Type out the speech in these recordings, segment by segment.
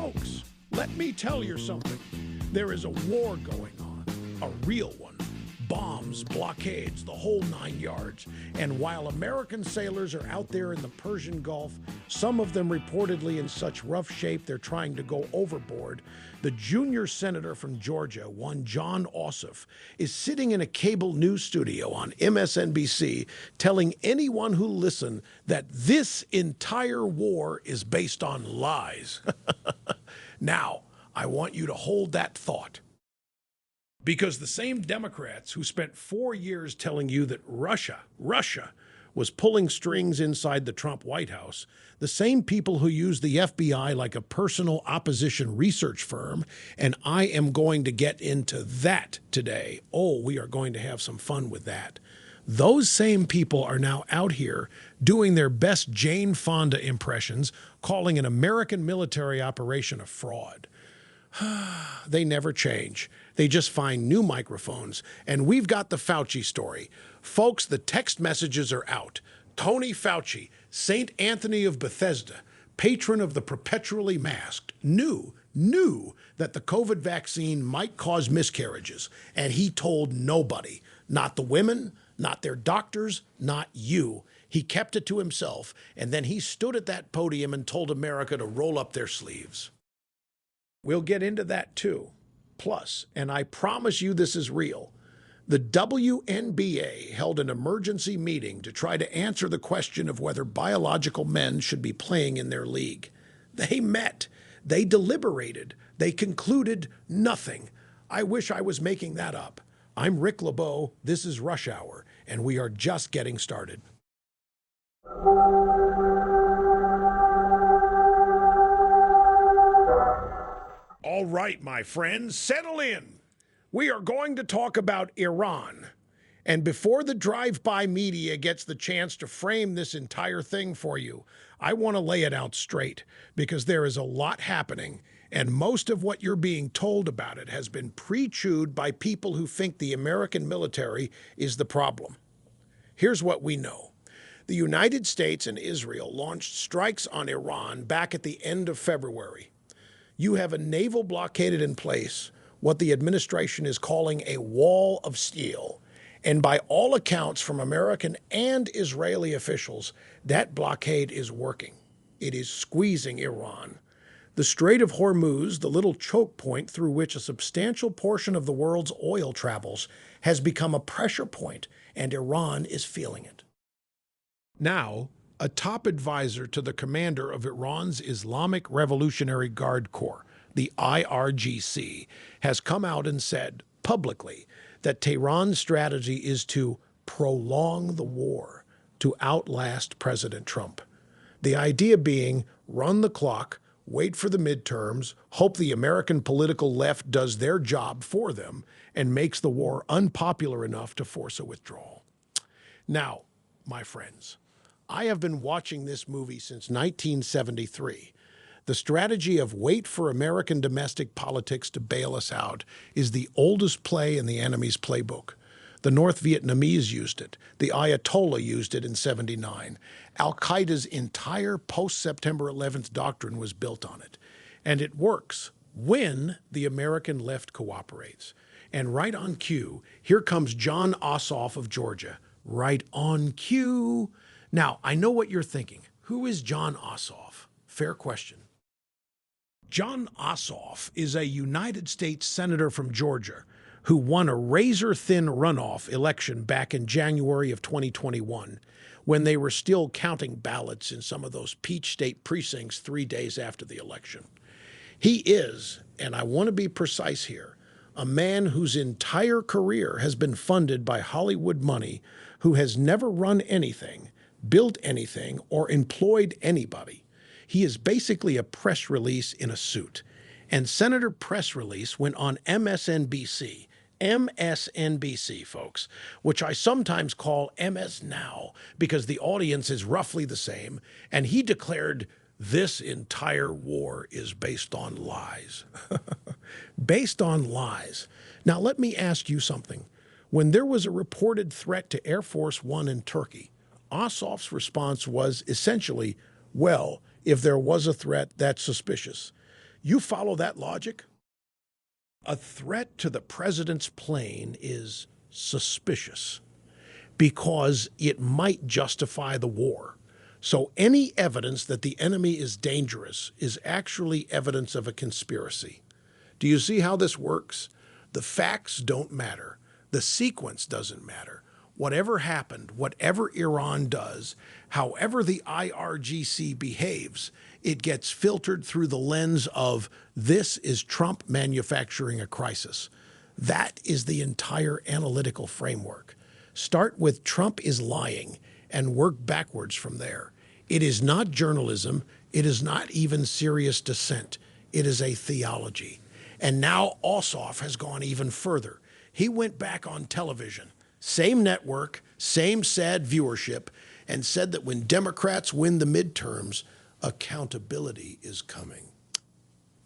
Folks, let me tell you something. There is a war going on, a real one. Bombs, blockades, the whole 9 yards. And while American sailors are out there in the Persian Gulf, some of them reportedly in such rough shape they're trying to go overboard, the junior senator from Georgia, one Jon Ossoff, is sitting in a cable news studio on MSNBC telling anyone who'll listen that this entire war is based on lies. Now, I want you to hold that thought. Because the same Democrats who spent 4 years telling you that Russia was pulling strings inside the Trump White House, the same people who use the FBI like a personal opposition research firm, and I am going to get into that today. Oh, we are going to have some fun with that. Those same people are now out here doing their best Jane Fonda impressions, calling an American military operation a fraud. They never change. They just find new microphones. And we've got the Fauci story. Folks, the text messages are out. Tony Fauci, St. Anthony of Bethesda, patron of the perpetually masked, knew that the COVID vaccine might cause miscarriages. And he told nobody, not the women, not their doctors, not you. He kept it to himself. And then he stood at that podium and told America to roll up their sleeves. We'll get into that too. Plus, and I promise you this is real, the WNBA held an emergency meeting to try to answer the question of whether biological men should be playing in their league. They met. They deliberated. They concluded nothing. I wish I was making that up. I'm Rick LeBeau. This is Rush Hour, and we are just getting started. All right, my friends, settle in. We are going to talk about Iran. And before the drive-by media gets the chance to frame this entire thing for you, I want to lay it out straight because there is a lot happening, and most of what you're being told about it has been pre-chewed by people who think the American military is the problem. Here's what we know. The United States and Israel launched strikes on Iran back at the end of February. You have a naval blockade in place, what the administration is calling a wall of steel. And by all accounts from American and Israeli officials, that blockade is working. It is squeezing Iran. The Strait of Hormuz, the little choke point through which a substantial portion of the world's oil travels, has become a pressure point, and Iran is feeling it. Now, a top advisor to the commander of Iran's Islamic Revolutionary Guard Corps, the IRGC, has come out and said publicly that Tehran's strategy is to prolong the war, to outlast President Trump. The idea being run the clock, wait for the midterms, hope the American political left does their job for them, and makes the war unpopular enough to force a withdrawal. Now, my friends, I have been watching this movie since 1973. The strategy of wait for American domestic politics to bail us out is the oldest play in the enemy's playbook. The North Vietnamese used it. The Ayatollah used it in '79. Al-Qaeda's entire post-September 11th doctrine was built on it. And it works when the American left cooperates. And right on cue, here comes Jon Ossoff of Georgia. Right on cue. Now, I know what you're thinking. Who is Jon Ossoff? Fair question. Jon Ossoff is a United States senator from Georgia who won a razor-thin runoff election back in January of 2021 when they were still counting ballots in some of those Peach State precincts 3 days after the election. He is, and I want to be precise here, a man whose entire career has been funded by Hollywood money, who has never run anything, built anything, or employed anybody. He is basically a press release in a suit. And Senator Press Release went on MSNBC, folks, which I sometimes call MS Now because the audience is roughly the same, and he declared this entire war is based on lies. Based on lies. Now, let me ask you something. When there was a reported threat to Air Force One in Turkey, Ossoff's response was essentially, well, if there was a threat, that's suspicious. You follow that logic? A threat to the president's plane is suspicious because it might justify the war. So any evidence that the enemy is dangerous is actually evidence of a conspiracy. Do you see how this works? The facts don't matter. The sequence doesn't matter. Whatever happened, whatever Iran does, however the IRGC behaves, it gets filtered through the lens of this is Trump manufacturing a crisis. That is the entire analytical framework. Start with Trump is lying and work backwards from there. It is not journalism. It is not even serious dissent. It is a theology. And now Ossoff has gone even further. He went back on television, same network, same sad viewership, and said that when Democrats win the midterms, accountability is coming.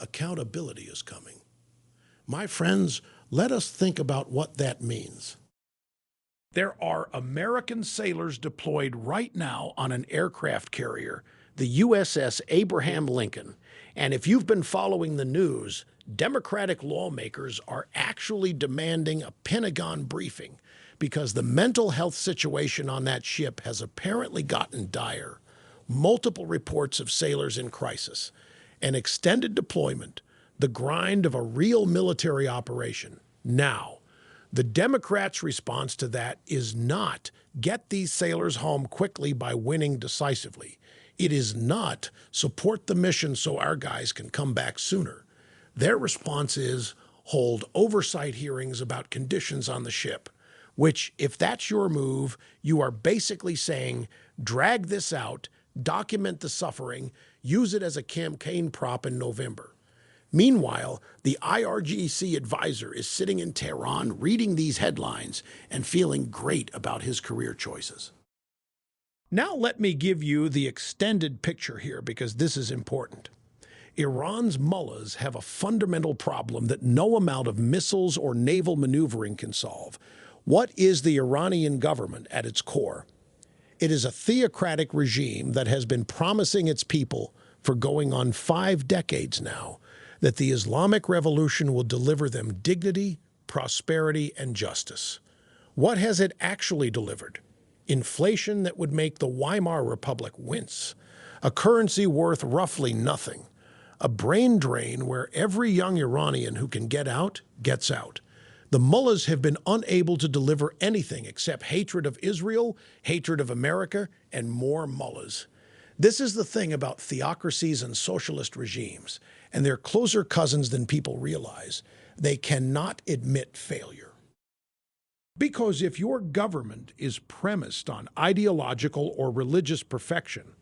Accountability is coming. My friends, let us think about what that means. There are American sailors deployed right now on an aircraft carrier, the USS Abraham Lincoln. And if you've been following the news, Democratic lawmakers are actually demanding a Pentagon briefing because the mental health situation on that ship has apparently gotten dire. Multiple reports of sailors in crisis, an extended deployment, the grind of a real military operation. Now, the Democrats' response to that is not get these sailors home quickly by winning decisively. It is not support the mission so our guys can come back sooner. Their response is hold oversight hearings about conditions on the ship, which, if that's your move, you are basically saying drag this out, document the suffering, use it as a campaign prop in November. Meanwhile, the IRGC advisor is sitting in Tehran reading these headlines and feeling great about his career choices. Now let me give you the extended picture here because this is important. Iran's mullahs have a fundamental problem that no amount of missiles or naval maneuvering can solve. What is the Iranian government at its core? It is a theocratic regime that has been promising its people for going on 5 decades now that the Islamic Revolution will deliver them dignity, prosperity, and justice. What has it actually delivered? Inflation that would make the Weimar Republic wince, a currency worth roughly nothing, a brain drain where every young Iranian who can get out, gets out. The mullahs have been unable to deliver anything except hatred of Israel, hatred of America, and more mullahs. This is the thing about theocracies and socialist regimes, and they're closer cousins than people realize. They cannot admit failure. Because if your government is premised on ideological or religious perfection,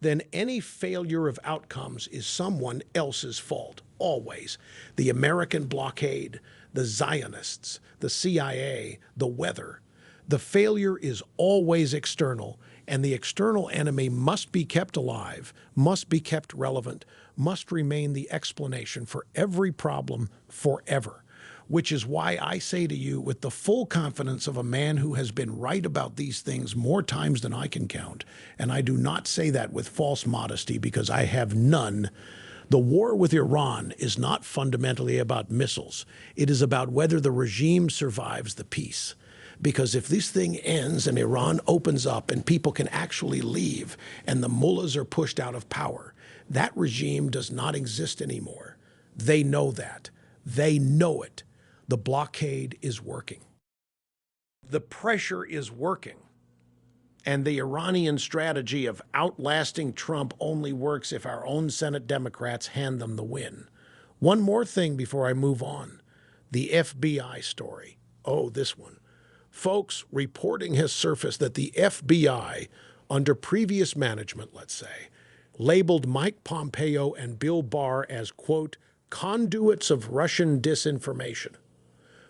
then any failure of outcomes is someone else's fault, always. The American blockade, the Zionists, the CIA, the weather. The failure is always external, and the external enemy must be kept alive, must be kept relevant, must remain the explanation for every problem forever. Which is why I say to you with the full confidence of a man who has been right about these things more times than I can count, and I do not say that with false modesty because I have none, the war with Iran is not fundamentally about missiles. It is about whether the regime survives the peace. Because if this thing ends and Iran opens up and people can actually leave and the mullahs are pushed out of power, that regime does not exist anymore. They know that. They know it. The blockade is working. The pressure is working. And the Iranian strategy of outlasting Trump only works if our own Senate Democrats hand them the win. One more thing before I move on. The FBI story. Oh, this one. Folks, reporting has surfaced that the FBI, under previous management, let's say, labeled Mike Pompeo and Bill Barr as, quote, conduits of Russian disinformation.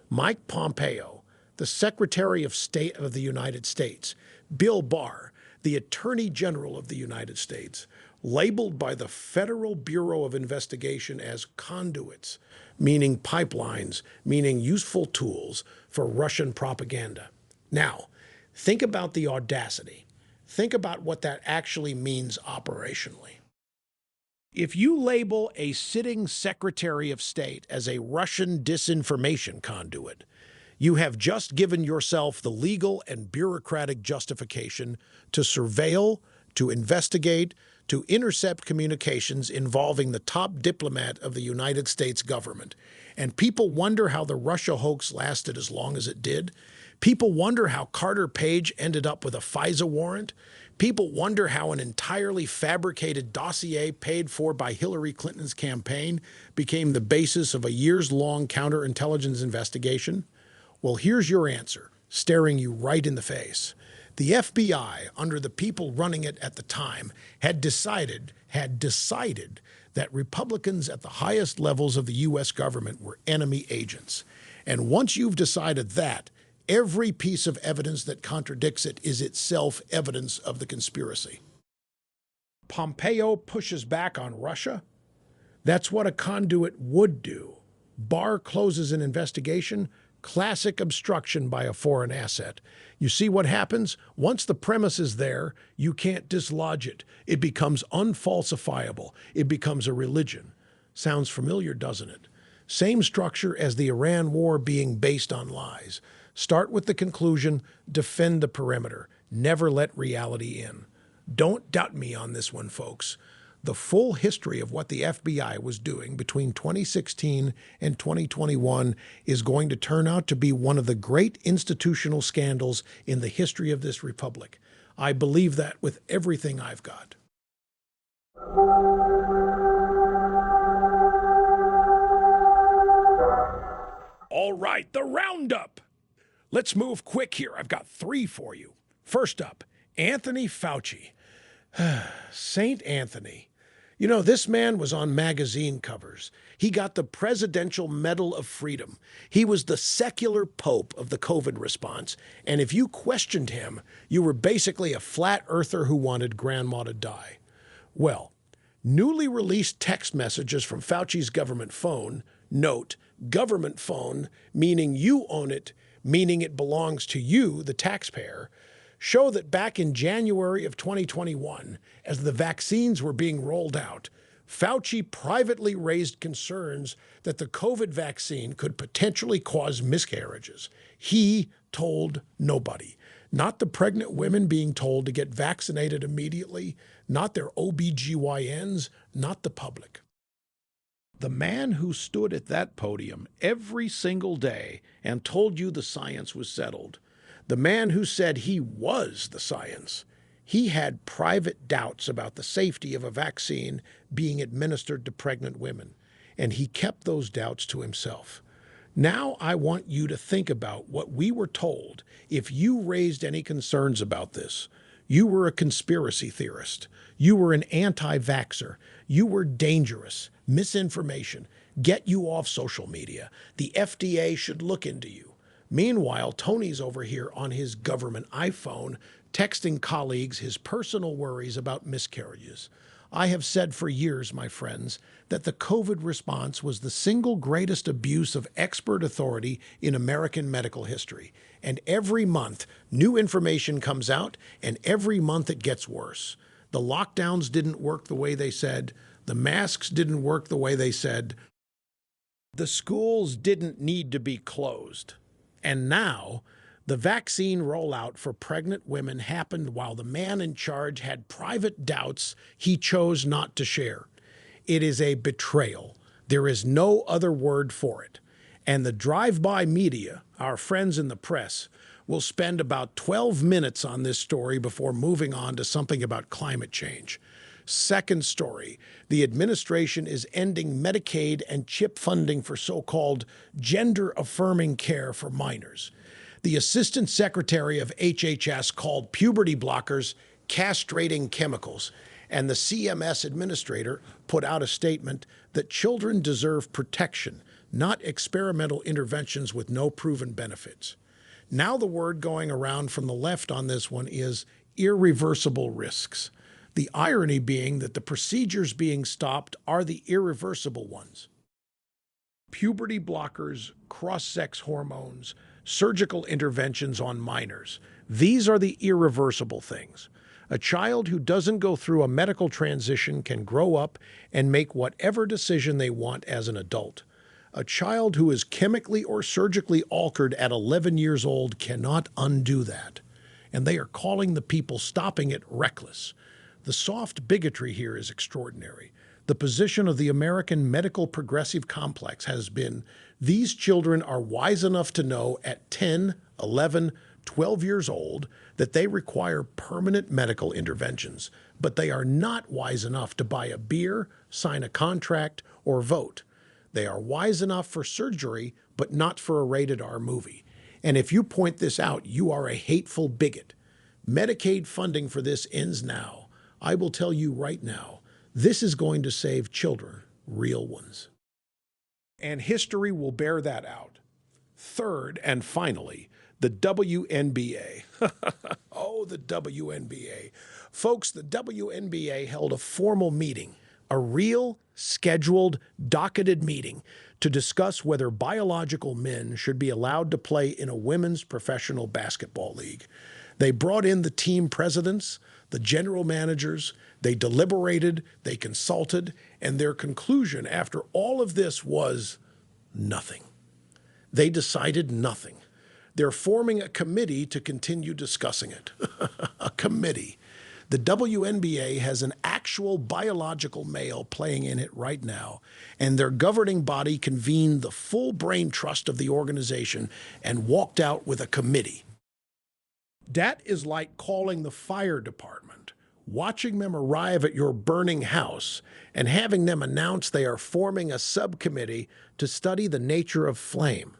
Mike Pompeo, the Secretary of State of the United States, Bill Barr, the Attorney General of the United States, labeled by the Federal Bureau of Investigation as conduits, meaning pipelines, meaning useful tools for Russian propaganda. Now, think about the audacity. Think about what that actually means operationally. If you label a sitting Secretary of State as a Russian disinformation conduit, you have just given yourself the legal and bureaucratic justification to surveil, to investigate, to intercept communications involving the top diplomat of the United States government. And people wonder how the Russia hoax lasted as long as it did. People wonder how Carter Page ended up with a FISA warrant. People wonder how an entirely fabricated dossier paid for by Hillary Clinton's campaign became the basis of a years-long counterintelligence investigation. Well, here's your answer, staring you right in the face. The FBI, under the people running it at the time, had decided that Republicans at the highest levels of the U.S. government were enemy agents. And once you've decided that, every piece of evidence that contradicts it is itself evidence of the conspiracy. Pompeo pushes back on Russia? That's what a conduit would do. Barr closes an investigation. Classic obstruction by a foreign asset. You see what happens? Once the premise is there, you can't dislodge it. It becomes unfalsifiable. It becomes a religion. Sounds familiar, doesn't it? Same structure as the Iran war being based on lies. Start with the conclusion, defend the perimeter. Never let reality in. Don't doubt me on this one, folks. The full history of what the FBI was doing between 2016 and 2021 is going to turn out to be one of the great institutional scandals in the history of this republic. I believe that with everything I've got. All right, the roundup. Let's move quick here. I've got 3 for you. First up, Anthony Fauci. Saint Anthony. You know, this man was on magazine covers. He got the Presidential Medal of Freedom. He was the secular pope of the COVID response. And if you questioned him, you were basically a flat earther who wanted grandma to die. Well, newly released text messages from Fauci's government phone, note, government phone, meaning you own it, meaning it belongs to you, the taxpayer, show that back in January of 2021, as the vaccines were being rolled out, Fauci privately raised concerns that the COVID vaccine could potentially cause miscarriages. He told nobody. Not the pregnant women being told to get vaccinated immediately, not their OBGYNs, not the public. The man who stood at that podium every single day and told you the science was settled, the man who said he was the science, he had private doubts about the safety of a vaccine being administered to pregnant women, and he kept those doubts to himself. Now I want you to think about what we were told if you raised any concerns about this. You were a conspiracy theorist. You were an anti-vaxxer. You were dangerous. Misinformation. Get you off social media. The FDA should look into you. Meanwhile, Tony's over here on his government iPhone, texting colleagues his personal worries about miscarriages. I have said for years, my friends, that the COVID response was the single greatest abuse of expert authority in American medical history. And every month, new information comes out, and every month it gets worse. The lockdowns didn't work the way they said. The masks didn't work the way they said. The schools didn't need to be closed. And now, the vaccine rollout for pregnant women happened while the man in charge had private doubts he chose not to share. It is a betrayal. There is no other word for it. And the drive-by media, our friends in the press, will spend about 12 minutes on this story before moving on to something about climate change. Second story, the administration is ending Medicaid and CHIP funding for so-called gender-affirming care for minors. The Assistant Secretary of HHS called puberty blockers castrating chemicals, and the CMS administrator put out a statement that children deserve protection, not experimental interventions with no proven benefits. Now the word going around from the left on this one is irreversible risks. The irony being that the procedures being stopped are the irreversible ones. Puberty blockers, cross-sex hormones, surgical interventions on minors. These are the irreversible things. A child who doesn't go through a medical transition can grow up and make whatever decision they want as an adult. A child who is chemically or surgically altered at 11 years old cannot undo that. And they are calling the people stopping it reckless. The soft bigotry here is extraordinary. The position of the American medical progressive complex has been, these children are wise enough to know at 10, 11, 12 years old that they require permanent medical interventions, but they are not wise enough to buy a beer, sign a contract, or vote. They are wise enough for surgery, but not for a rated R movie. And if you point this out, you are a hateful bigot. Medicaid funding for this ends now. I will tell you right now, this is going to save children, real ones. And history will bear that out. Third, and finally, the WNBA. Oh, the WNBA. Folks, the WNBA held a formal meeting, a real, scheduled, docketed meeting to discuss whether biological men should be allowed to play in a women's professional basketball league. They brought in the team presidents, the general managers, they deliberated, they consulted, and their conclusion after all of this was nothing. They decided nothing. They're forming a committee to continue discussing it. A committee. The WNBA has an actual biological male playing in it right now, and their governing body convened the full brain trust of the organization and walked out with a committee. That is like calling the fire department, watching them arrive at your burning house, and having them announce they are forming a subcommittee to study the nature of flame.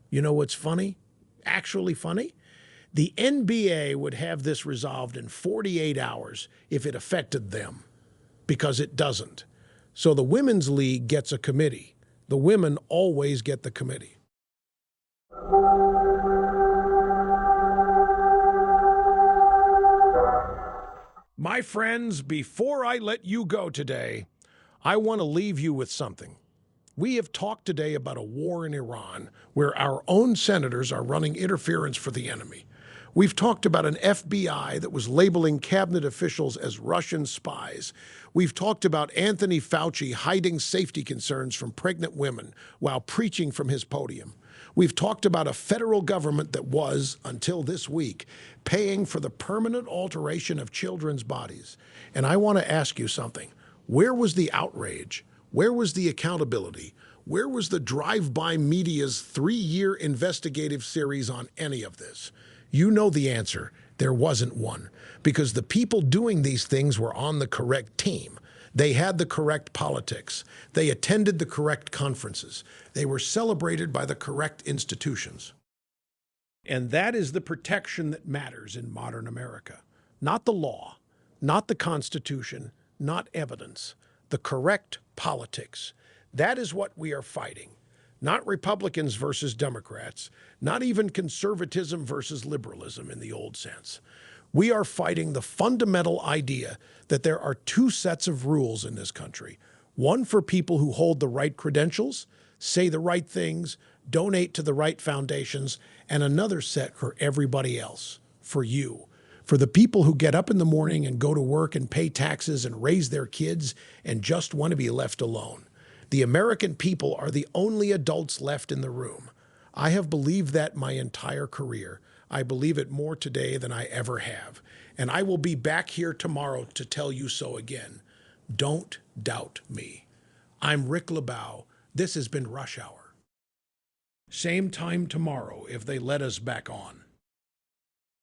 You know what's funny? Actually funny? The NBA would have this resolved in 48 hours if it affected them, because it doesn't. So the Women's League gets a committee. The women always get the committee. My friends, before I let you go today, I want to leave you with something. We have talked today about a war in Iran where our own senators are running interference for the enemy. We've talked about an FBI that was labeling cabinet officials as Russian spies. We've talked about Anthony Fauci hiding safety concerns from pregnant women while preaching from his podium. We've talked about a federal government that was, until this week, paying for the permanent alteration of children's bodies. And I want to ask you something. Where was the outrage? Where was the accountability? Where was the drive-by media's 3-year investigative series on any of this? You know the answer. There wasn't one. Because the people doing these things were on the correct team. They had the correct politics. They attended the correct conferences. They were celebrated by the correct institutions. And that is the protection that matters in modern America. Not the law, not the Constitution, not evidence. The correct politics. That is what we are fighting. Not Republicans versus Democrats, not even conservatism versus liberalism in the old sense. We are fighting the fundamental idea that there are two sets of rules in this country. One for people who hold the right credentials, say the right things, donate to the right foundations, and another set for everybody else, for you. For the people who get up in the morning and go to work and pay taxes and raise their kids and just want to be left alone. The American people are the only adults left in the room. I have believed that my entire career. I believe it more today than I ever have. And I will be back here tomorrow to tell you so again. Don't doubt me. I'm Rick LeBow. This has been Rush Hour. Same time tomorrow if they let us back on.